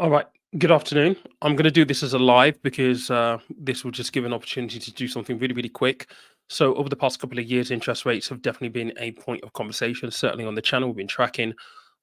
All right. Good afternoon. I'm going to do this as a live because this will just give an opportunity to do something really, really quick. So, over the past couple of years, interest rates have definitely been a point of conversation. Certainly on the channel, we've been tracking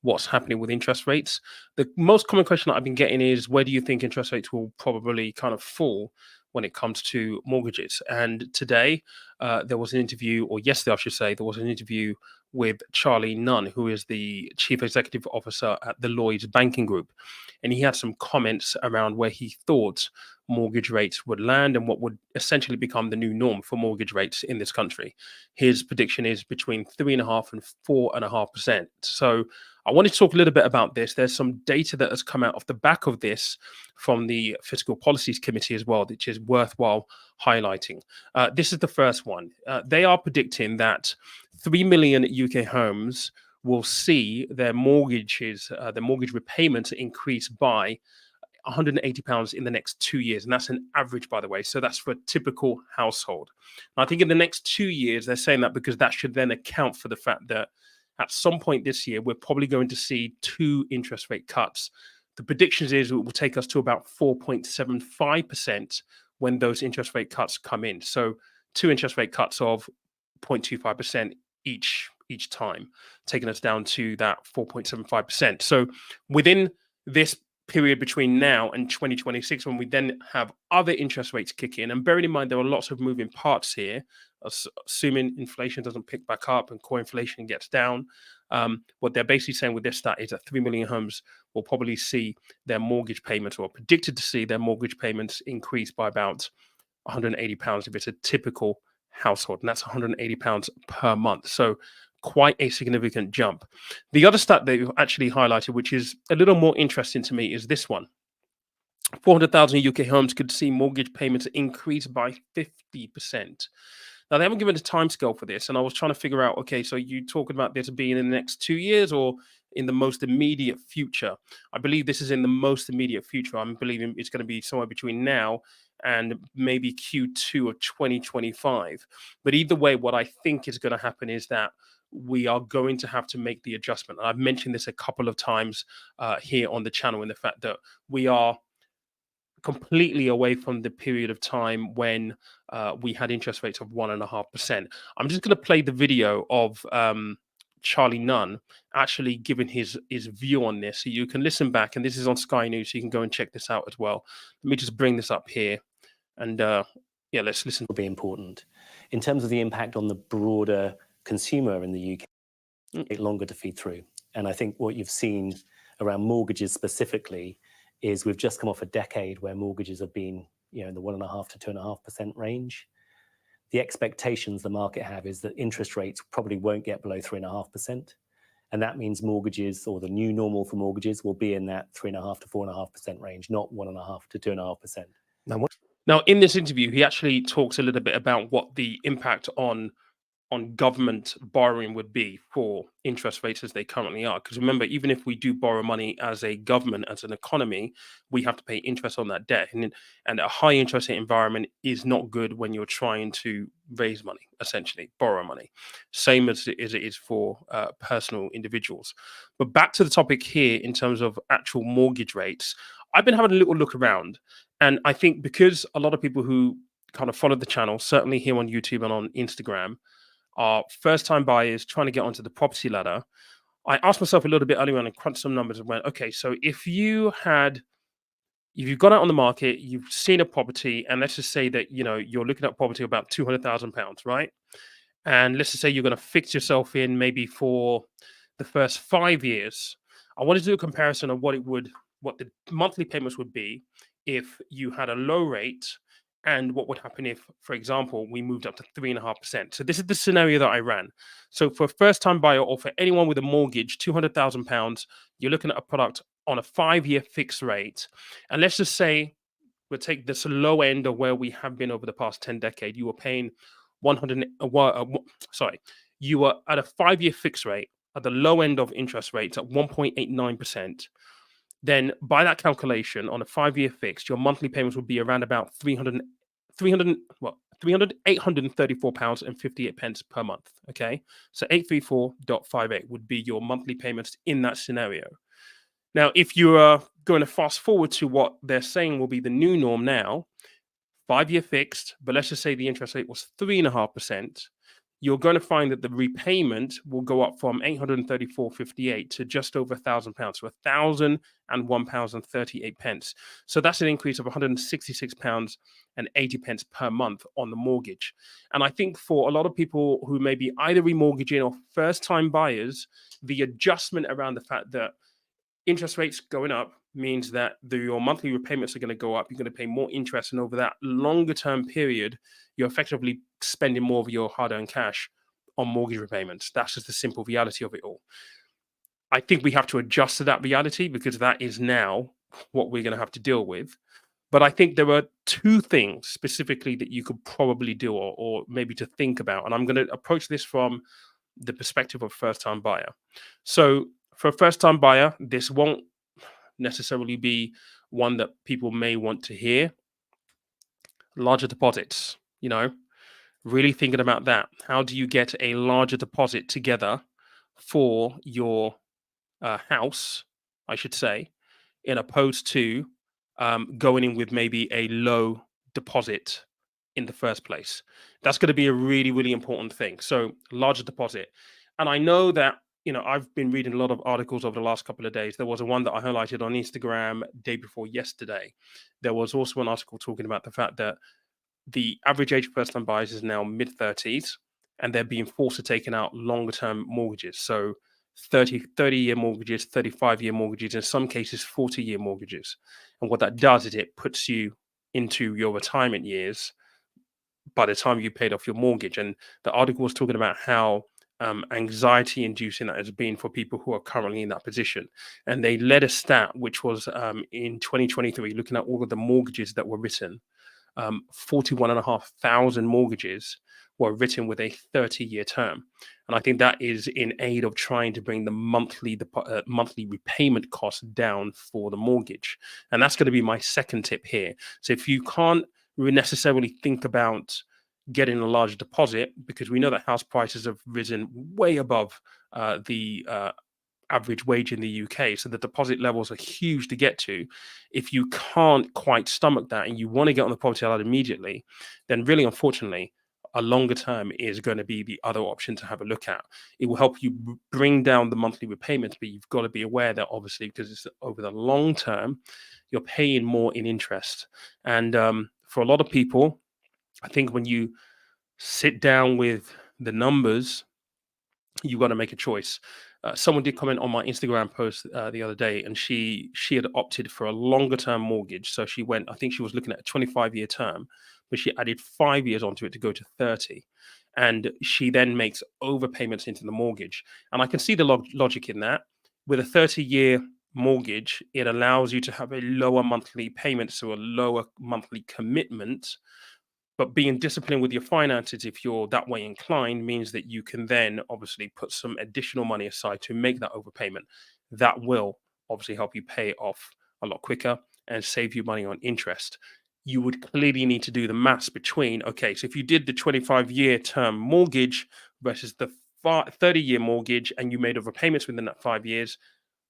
what's happening with interest rates. The most common question that I've been getting is where do you think interest rates will probably kind of fall when it comes to mortgages? And today, there was an interview, or yesterday, I should say, there was an interview with Charlie Nunn, who is the chief executive officer at the Lloyds banking group. And he had some comments around where he thought mortgage rates would land and what would essentially become the new norm for mortgage rates in this country. His prediction is between 3.5% and 4.5%. So I wanted to talk a little bit about this. There's some data that has come out off the back of this from the Fiscal Policies Committee as well, which is worthwhile highlighting. This is the first one. They are predicting that 3 million UK homes will see their mortgages, their mortgage repayments increase by £180 in the next 2 years. And that's an average, by the way. So that's for a typical household. And I think in the next 2 years, they're saying that because that should then account for the fact that at some point this year, we're probably going to see two interest rate cuts. The predictions is it will take us to about 4.75% when those interest rate cuts come in. So two interest rate cuts of 0.25% each time, taking us down to that 4.75%. So within this period between now and 2026, when we then have other interest rates kick in, and bearing in mind there are lots of moving parts here, assuming inflation doesn't pick back up and core inflation gets down, what they're basically saying with this stat is that 3 million homes will probably see their mortgage payments, or predicted to see their mortgage payments, increase by about £180 if it's a typical household, and that's £180 per month. So quite a significant jump. The other stat they've actually highlighted, which is a little more interesting to me, is this one. 400,000 UK homes could see mortgage payments increase by 50%. Now, they haven't given a timescale for this, and I was trying to figure out, okay, so you talking about this being in the next 2 years or in the most immediate future? I believe this is in the most immediate future. I'm believing it's going to be somewhere between now and maybe Q2 of 2025. But either way, what I think is going to happen is that we are going to have to make the adjustment. And I've mentioned this a couple of times here on the channel, in the fact that we are completely away from the period of time when we had interest rates of 1.5%. I'm just going to play the video of Charlie Nunn actually giving his view on this, so you can listen back. And this is on Sky News, so you can go and check this out as well. Let me just bring this up here, and yeah, let's listen. Will be important in terms of the impact on the broader consumer in the UK. Take longer to feed through, and I think what you've seen around mortgages specifically is we've just come off a decade where mortgages have been, in the 1.5% to 2.5% range. The expectations the market have is that interest rates probably won't get below 3.5%. And that means mortgages, or the new normal for mortgages, will be in that 3.5% to 4.5% range, not 1.5% to 2.5%. Now, in this interview, he actually talks a little bit about what the impact on government borrowing would be for interest rates as they currently are. Because remember, even if we do borrow money as a government, as an economy, we have to pay interest on that debt. And a high interest rate environment is not good when you're trying to raise money, essentially, borrow money. Same as it is for personal individuals. But back to the topic here in terms of actual mortgage rates, I've been having a little look around. And I think because a lot of people who kind of follow the channel, certainly here on YouTube and on Instagram, are first-time buyers trying to get onto the property ladder, I asked myself a little bit earlier on and crunched some numbers and went, okay, so if you've gone out on the market, you've seen a property, and let's just say that you're looking at property about £200,000, right? And let's just say you're going to fix yourself in maybe for the first 5 years. I wanted to do a comparison of what the monthly payments would be if you had a low rate, and what would happen if, for example, we moved up to 3.5%. So this is the scenario that I ran. So for a first-time buyer, or for anyone with a mortgage, £200,000, you're looking at a product on a 5-year fixed rate. And let's just say we'll take this low end of where we have been over the past 10 decades. You were paying you were at a 5-year fixed rate at the low end of interest rates at 1.89%. Then by that calculation, on a 5-year fixed, your monthly payments would be around about £834.58 per month. Okay, so 834.58 would be your monthly payments in that scenario. Now, if you are going to fast forward to what they're saying will be the new norm now, 5-year fixed, but let's just say the interest rate was 3.5%, you're going to find that the repayment will go up from 834.58 to just over £1,000, so £1,001.38. So that's an increase of £166.80 per month on the mortgage. And I think for a lot of people who may be either remortgaging or first-time buyers, the adjustment around the fact that interest rates going up means that your monthly repayments are going to go up. You're going to pay more interest, and over that longer term period, you're effectively spending more of your hard-earned cash on mortgage repayments. That's just the simple reality of it all. I think we have to adjust to that reality because that is now what we're going to have to deal with. But I think there are two things specifically that you could probably do, or maybe to think about. And I'm going to approach this from the perspective of first-time buyer. So for a first-time buyer, this won't necessarily be one that people may want to hear. Larger deposits, really thinking about that. How do you get a larger deposit together for your house, I should say, in opposed to going in with maybe a low deposit in the first place? That's going to be a really, really important thing. So, larger deposit. And I know that, I've been reading a lot of articles over the last couple of days. There was one that I highlighted on Instagram day before yesterday. There was also an article talking about the fact that the average age of first-time buyers is now mid-30s, and they're being forced to take out longer-term mortgages. So 30-year mortgages, 35-year mortgages, in some cases 40-year mortgages. And what that does is it puts you into your retirement years by the time you paid off your mortgage. And the article was talking about how anxiety inducing that has been for people who are currently in that position. And they led a stat, which was in 2023, looking at all of the mortgages that were written. 41,500 mortgages were written with a 30-year term. And I think that is in aid of trying to bring the monthly repayment cost down for the mortgage. And that's going to be my second tip here. So if you can't necessarily think about getting a larger deposit, because we know that house prices have risen way above the average wage in the UK. So the deposit levels are huge to get to. If you can't quite stomach that and you want to get on the property ladder immediately, then really, unfortunately, a longer term is going to be the other option to have a look at. It will help you bring down the monthly repayments, but you've got to be aware that obviously, because it's over the long term, you're paying more in interest. And for a lot of people, I think when you sit down with the numbers, you've got to make a choice. Someone did comment on my Instagram post the other day, and she had opted for a longer term mortgage. So she went, I think she was looking at a 25-year term, but she added 5 years onto it to go to 30. And she then makes overpayments into the mortgage. And I can see the logic in that. With a 30-year mortgage, it allows you to have a lower monthly payment, so a lower monthly commitment. But being disciplined with your finances, if you're that way inclined, means that you can then obviously put some additional money aside to make that overpayment. That will obviously help you pay it off a lot quicker and save you money on interest. You would clearly need to do the maths between, okay, so if you did the 25-year term mortgage versus the 30-year mortgage and you made overpayments within that 5 years,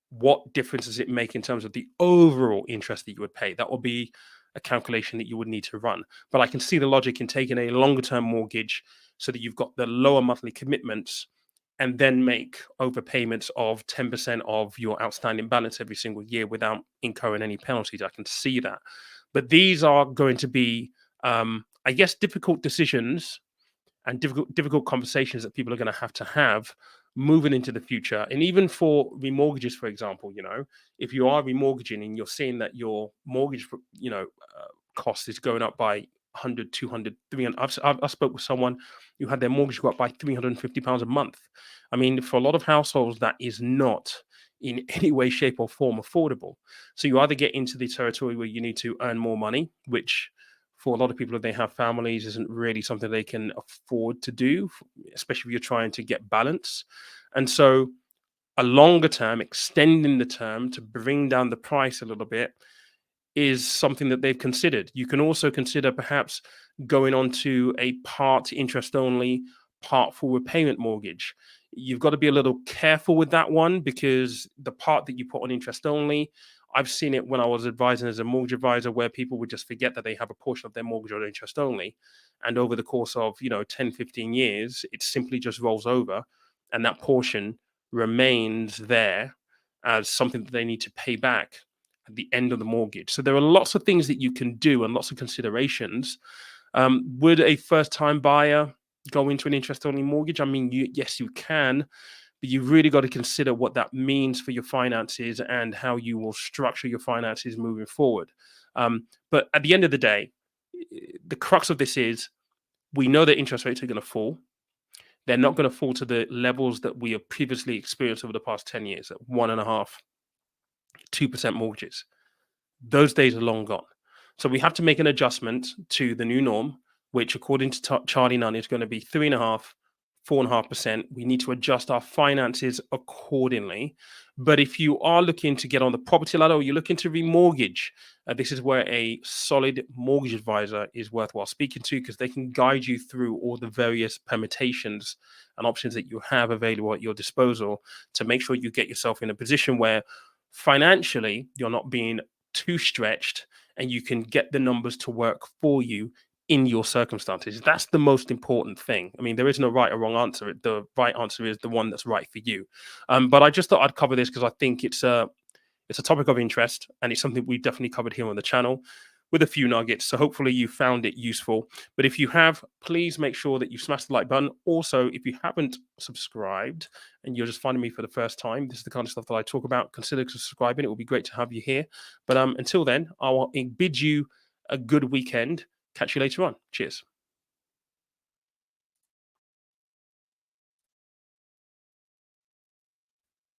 what difference does it make in terms of the overall interest that you would pay? That will be a calculation that you would need to run. But I can see the logic in taking a longer term mortgage so that you've got the lower monthly commitments and then make overpayments of 10% of your outstanding balance every single year without incurring any penalties. I can see that. But these are going to be, I guess, difficult decisions and difficult conversations that people are going to have moving into the future. And even for remortgages, for example, if you are remortgaging and you're seeing that your mortgage cost is going up by 100, 200, 300. I spoke with someone who had their mortgage go up by £350 a month. I mean, for a lot of households, that is not in any way, shape, or form affordable. So you either get into the territory where you need to earn more money, which for a lot of people, if they have families, isn't really something they can afford to do, especially if you're trying to get balance. And so a longer term, extending the term to bring down the price a little bit is something that they've considered. You can also consider perhaps going on to a part interest only, part full repayment mortgage. You've got to be a little careful with that one, because the part that you put on interest only, I've seen it when I was advising as a mortgage advisor, where people would just forget that they have a portion of their mortgage on interest only. And over the course of, 10, 15 years, it simply just rolls over, and that portion remains there as something that they need to pay back at the end of the mortgage. So there are lots of things that you can do and lots of considerations. Would a first-time buyer go into an interest-only mortgage? I mean, yes, you can, but you've really got to consider what that means for your finances and how you will structure your finances moving forward. But at the end of the day, the crux of this is, we know that interest rates are going to fall. They're not going to fall to the levels that we have previously experienced over the past 10 years at 1.5%, 2% mortgages. Those days are long gone. So we have to make an adjustment to the new norm, which according to Charlie Nunn is going to be 3.5%, 4.5%. We need to adjust our finances accordingly. But if you are looking to get on the property ladder, or you're looking to remortgage, this is where a solid mortgage advisor is worthwhile speaking to, because they can guide you through all the various permutations and options that you have available at your disposal to make sure you get yourself in a position where financially you're not being too stretched, and you can get the numbers to work for you in your circumstances. That's the most important thing. I mean, there is no right or wrong answer. The right answer is the one that's right for you. But I just thought I'd cover this because I think it's a topic of interest, and it's something we definitely covered here on the channel with a few nuggets. So hopefully you found it useful. But if you have, please make sure that you smash the like button. Also, if you haven't subscribed and you're just finding me for the first time, this is the kind of stuff that I talk about, consider subscribing. It will be great to have you here. But until then, I will bid you a good weekend. Catch you later on. Cheers.